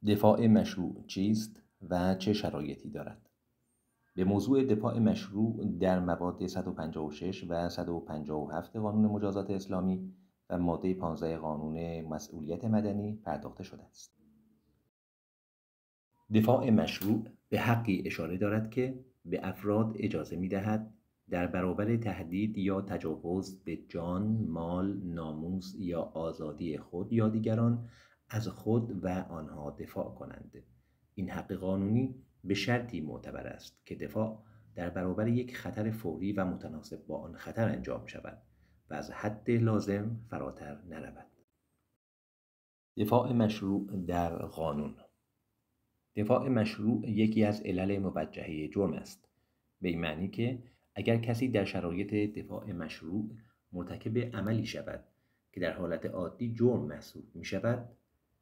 دفاع مشروع چیست و چه شرایطی دارد؟ به موضوع دفاع مشروع در مواد 156 و 157 قانون مجازات اسلامی و ماده 15 قانون مسئولیت مدنی پرداخته شده است. دفاع مشروع به حقی اشاره دارد که به افراد اجازه می‌دهد در برابر تهدید یا تجاوز به جان، مال، ناموس یا آزادی خود یا دیگران از خود و آنها دفاع کنند. این حق قانونی به شرطی معتبر است که دفاع در برابر یک خطر فوری و متناسب با آن خطر انجام شود و از حد لازم فراتر نرود. دفاع مشروع در قانون. دفاع مشروع یکی از علل موجهه جرم است، به این معنی که اگر کسی در شرایط دفاع مشروع مرتکب عملی شود که در حالت عادی جرم محسوب می شود،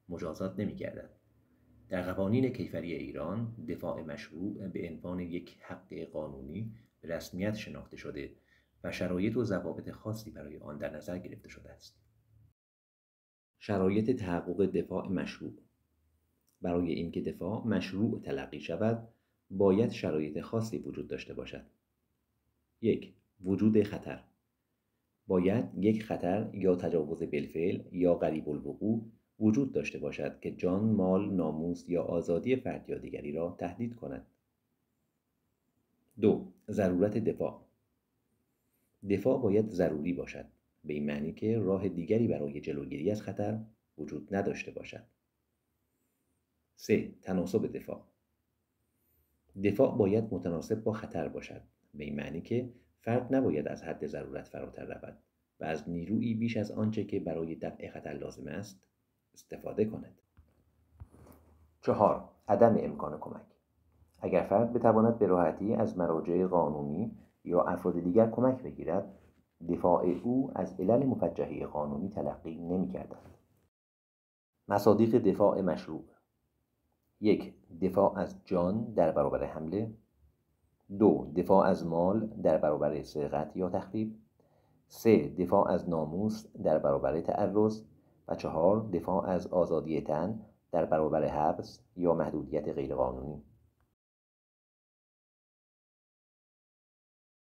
مجازات نمی گردد. در قوانین کیفری ایران دفاع مشروع به عنوان یک حق قانونی به رسمیت شناخته شده و شرایط و ضوابط خاصی برای آن در نظر گرفته شده است. شرایط تحقق دفاع مشروع. برای اینکه دفاع مشروع تلقی شود، باید شرایط خاصی وجود داشته باشد. 1. وجود خطر. باید یک خطر یا تجاوز بالفعل یا قریب الوقوع وجود داشته باشد که جان، مال، ناموس یا آزادی فرد یا دیگری را تهدید کند. 2. ضرورت دفاع. دفاع باید ضروری باشد، به این معنی که راه دیگری برای جلوگیری از خطر وجود نداشته باشد. 3. تناسب دفاع. دفاع باید متناسب با خطر باشد، به این معنی که فرد نباید از حد ضرورت فراتر رود و از نیرویی بیش از آنچه که برای دفع خطر لازم است استفاده کند. 4. عدم امکان کمک. اگر فرد بتواند به راحتی از مراجع قانونی یا افراد دیگر کمک بگیرد، دفاع او از علل موجهه قانونی تلقی نمی‌گردد. مصادیق دفاع مشروع. 1. دفاع از جان در برابر حمله. 2. دفاع از مال در برابر سرقت یا تخریب. 3. دفاع از ناموس در برابر تعرض. و 4. دفاع از آزادی تن در برابر حبس یا محدودیت غیرقانونی.